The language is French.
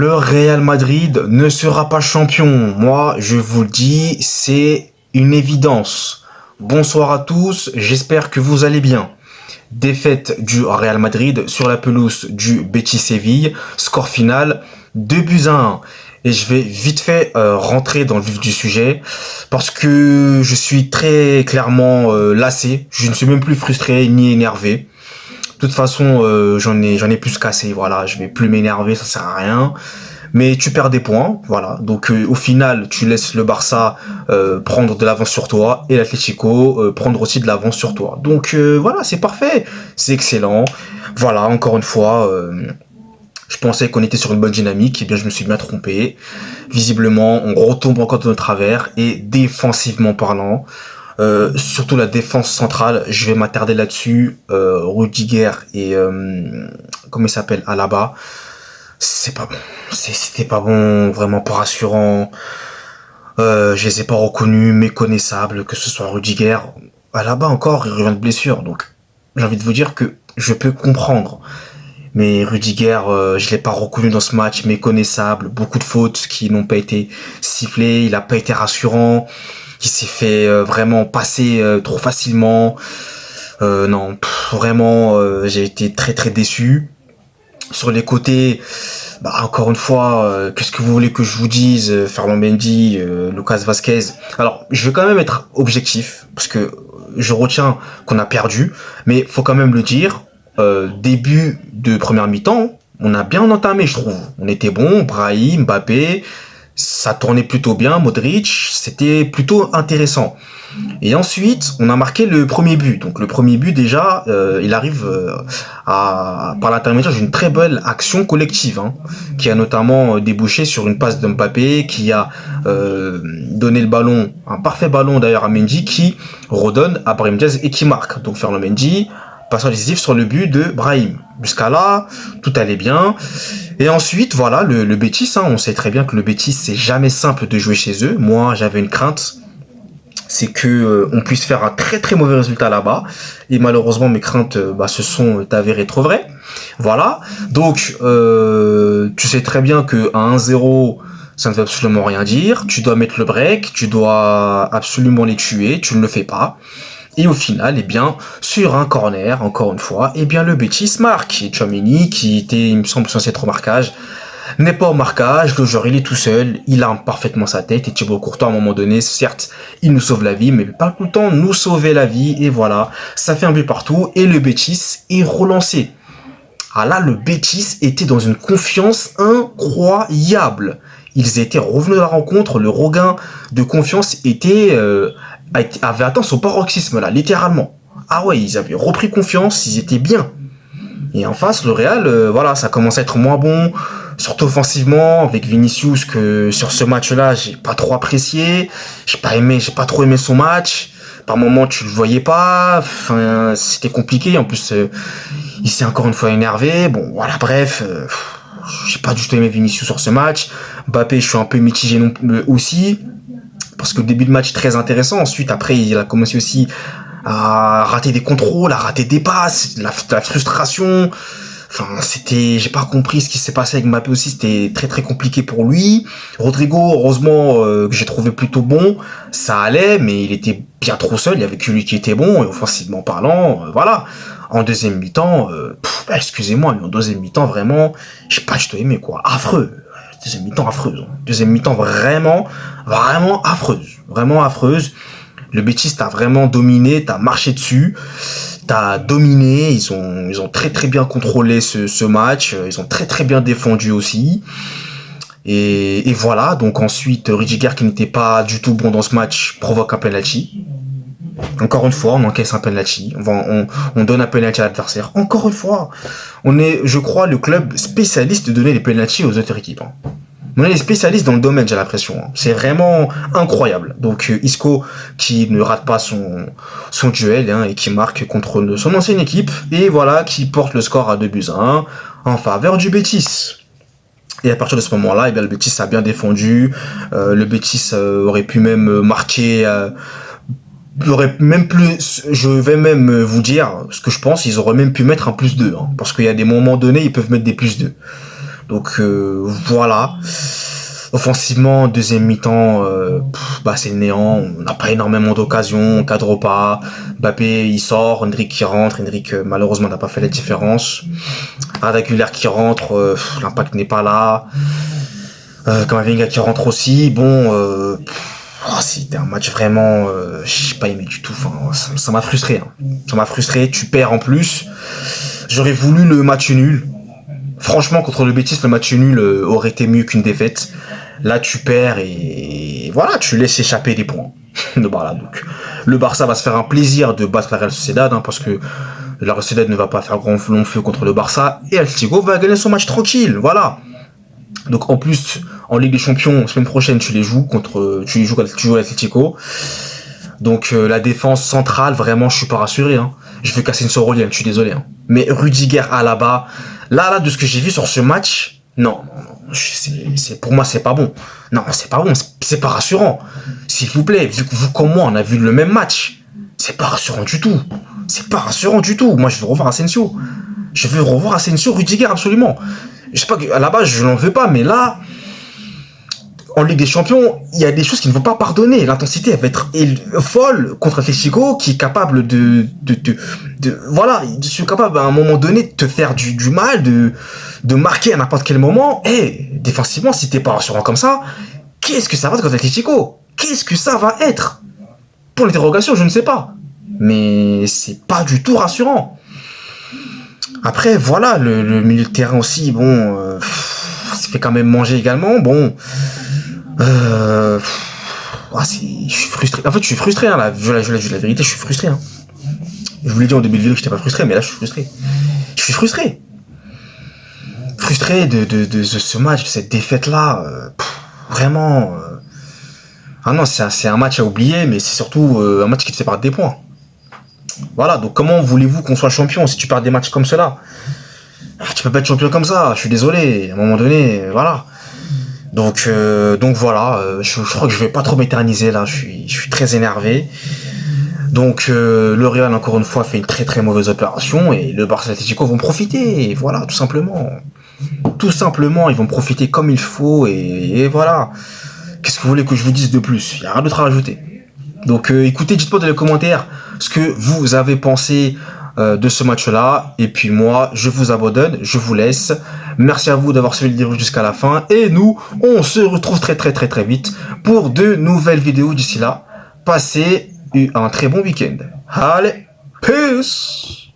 Le Real Madrid ne sera pas champion. Moi, je vous le dis, c'est une évidence. Bonsoir à tous, j'espère que vous allez bien. Défaite du Real Madrid sur la pelouse du Betis Séville. Score final 2-1. Et je vais vite fait rentrer dans le vif du sujet parce que je suis très clairement lassé. Je ne suis même plus frustré ni énervé. De toute façon, j'en ai plus cassé. Voilà, je vais plus m'énerver, ça sert à rien. Mais tu perds des points, voilà. Donc au final, tu laisses le Barça prendre de l'avance sur toi et l'Atlético prendre aussi de l'avance sur toi. Donc voilà, c'est parfait, c'est excellent. Voilà, encore une fois, je pensais qu'on était sur une bonne dynamique, et bien je me suis bien trompé. Visiblement, on retombe encore dans le travers et défensivement parlant. Surtout la défense centrale, je vais m'attarder là-dessus. Rudiger et comment il s'appelle, Alaba, c'est pas bon. C'était pas bon, vraiment pas rassurant. Je les ai pas reconnus, méconnaissables, que ce soit Rudiger. Alaba encore, il revient de blessure, donc j'ai envie de vous dire que je peux comprendre. Mais Rudiger, je l'ai pas reconnu dans ce match, méconnaissable, beaucoup de fautes qui n'ont pas été sifflées, il a pas été rassurant. Qui s'est fait vraiment passer trop facilement. Non, vraiment, j'ai été très très déçu. Sur les côtés, bah, encore une fois, qu'est-ce que vous voulez que je vous dise, Ferland Mendy, Lucas Vasquez. Alors, je vais quand même être objectif, parce que je retiens qu'on a perdu, mais faut quand même le dire, début de première mi-temps, on a bien entamé, je trouve. On était bon, Brahim, Mbappé, ça tournait plutôt bien, Modric, c'était plutôt intéressant. Et ensuite, on a marqué le premier but. Donc le premier but déjà, il arrive par l'intermédiaire d'une très belle action collective, hein, qui a notamment débouché sur une passe de Mbappé, qui a donné le ballon, un parfait ballon d'ailleurs à Mendy, qui redonne à Brahim Diaz et qui marque. Donc Ferland Mendy, passage décisif sur le but de Brahim. Jusqu'à là, tout allait bien. Et ensuite, voilà, le Betis, hein, on sait très bien que le Betis, c'est jamais simple de jouer chez eux. Moi, j'avais une crainte, c'est que on puisse faire un très très mauvais résultat là-bas. Et malheureusement, mes craintes se sont avérées trop vraies. Voilà. Donc, tu sais très bien que à 1-0, ça ne veut absolument rien dire. Tu dois mettre le break, tu dois absolument les tuer. Tu ne le fais pas. Et au final, eh bien, sur un corner, encore une fois, eh bien, le Betis marque. Et Tchouaméni, qui était, il me semble, censé être au marquage, n'est pas au marquage. Le joueur, il est tout seul. Il arme parfaitement sa tête. Et Thibaut Courtois, à un moment donné, certes, il nous sauve la vie, mais pas tout le temps nous sauver la vie. Et voilà. Ça fait un but partout. Et le Betis est relancé. Ah là, le Betis était dans une confiance incroyable. Ils étaient revenus à la rencontre. Le regain de confiance avait atteint son paroxysme là, littéralement. Ah ouais, ils avaient repris confiance, ils étaient bien. Et en face, le Real, voilà, ça commence à être moins bon, surtout offensivement, avec Vinicius, que sur ce match-là, j'ai pas trop apprécié, j'ai pas trop aimé son match. Par moments, tu le voyais pas, enfin, c'était compliqué. En plus, il s'est encore une fois énervé. Bon, voilà, bref, j'ai pas du tout aimé Vinicius sur ce match. Mbappé, je suis un peu mitigé aussi. Parce que le début de match très intéressant. Ensuite, après, il a commencé aussi à rater des contrôles, à rater des passes, la frustration. Enfin, j'ai pas compris ce qui s'est passé avec Mbappé aussi. C'était très très compliqué pour lui. Rodrigo, heureusement, que j'ai trouvé plutôt bon. Ça allait, mais il était bien trop seul. Il y avait que lui qui était bon. Et offensivement parlant, voilà. En deuxième mi-temps, excusez-moi, mais en deuxième mi-temps, vraiment, j'ai pas du tout aimé, quoi. Affreux. Deuxième mi-temps affreuse. Deuxième mi-temps vraiment affreuse. Vraiment affreuse. Le Betis t'a vraiment dominé, t'as marché dessus, t'as dominé. Ils ont très très bien contrôlé ce match. Ils ont très très bien défendu aussi. Et voilà. Donc ensuite, Rudiger, qui n'était pas du tout bon dans ce match, provoque un penalty. Encore une fois, on encaisse un penalty. On donne un penalty à l'adversaire. Encore une fois, on est, je crois, le club spécialiste de donner des penalties aux autres équipes. Hein. On est les spécialistes dans le domaine, j'ai l'impression. Hein. C'est vraiment incroyable. Donc Isco, qui ne rate pas son duel, hein, et qui marque contre son ancienne équipe, et voilà, qui porte le score à 2-1 en faveur du Betis. Et à partir de ce moment-là, eh bien, le Betis a bien défendu. Le Betis aurait pu même marquer. Aurait même plus, je vais même vous dire ce que je pense, ils auraient même pu mettre un +2, hein, parce qu'il y a des moments donnés, ils peuvent mettre des +2. Donc voilà. Offensivement, deuxième mi-temps, c'est le néant. On n'a pas énormément d'occasions, on cadre pas. Mbappé, il sort, Endrick qui rentre. Endrick, malheureusement, n'a pas fait la différence. Arda Güler qui rentre, l'impact n'est pas là. Kamavinga qui rentre aussi. Bon, c'était un match vraiment, j'ai pas aimé du tout. Enfin, ça m'a frustré. Hein. Ça m'a frustré. Tu perds en plus. J'aurais voulu le match nul. Franchement, contre le Betis, le match nul aurait été mieux qu'une défaite. Là, tu perds et voilà, tu laisses échapper des points. Voilà, donc le Barça va se faire un plaisir de battre la Real Sociedad, hein, parce que la Real Sociedad ne va pas faire grand long feu contre le Barça et Atlético va gagner son match tranquille. Voilà. Donc en plus, en Ligue des Champions, semaine prochaine, tu joues à l'Atlético. Donc la défense centrale, vraiment, je suis pas rassuré. Hein. Je veux casser une Sorolienne, je suis désolé. Hein. Mais Rudiger Alaba, là, de ce que j'ai vu sur ce match, non, pour moi, c'est pas bon. Non, c'est pas bon, c'est pas rassurant. S'il vous plaît, vu que vous comme moi, on a vu le même match, c'est pas rassurant du tout. C'est pas rassurant du tout. Moi, je veux revoir Asensio. Je veux revoir Asensio, Rudiger, absolument. Je sais pas qu'à la base, je l'en veux pas, mais là, en Ligue des Champions, il y a des choses qui ne vont pas pardonner. L'intensité, elle va être folle contre Atletico, qui est capable voilà, je suis capable à un moment donné de te faire du mal, de marquer à n'importe quel moment. Et défensivement, si t'es pas rassurant comme ça, qu'est-ce que ça va être contre Atletico? Qu'est-ce que ça va être? Pour l'interrogation, je ne sais pas. Mais c'est pas du tout rassurant. Après, voilà, le milieu de terrain aussi, bon, ça fait quand même manger également. Bon, je suis frustré. En fait, je suis frustré, hein, la vérité, je suis frustré. Hein. Je vous l'ai dit en début de vidéo que j'étais pas frustré, mais là, je suis frustré. Je suis frustré. Frustré de ce match, de cette défaite-là. Vraiment. Ah non, c'est un match à oublier, mais c'est surtout un match qui te sépare des points. Voilà, donc comment voulez-vous qu'on soit champion si tu perds des matchs comme cela? Tu peux pas être champion comme ça, je suis désolé, à un moment donné, voilà. Donc voilà, je crois que je vais pas trop m'éterniser là, je suis très énervé. Donc le Real encore une fois fait une très très mauvaise opération et le Barça et l'Atlético vont profiter, et voilà, tout simplement. Tout simplement, ils vont profiter comme il faut et voilà. Qu'est-ce que vous voulez que je vous dise de plus? Il y a rien d'autre à rajouter. Donc écoutez, dites-moi dans les commentaires ce que vous avez pensé de ce match-là. Et puis moi, je vous abandonne, je vous laisse. Merci à vous d'avoir suivi le vidéo jusqu'à la fin. Et nous, on se retrouve très très très très vite pour de nouvelles vidéos. D'ici là, passez un très bon week-end. Allez, peace!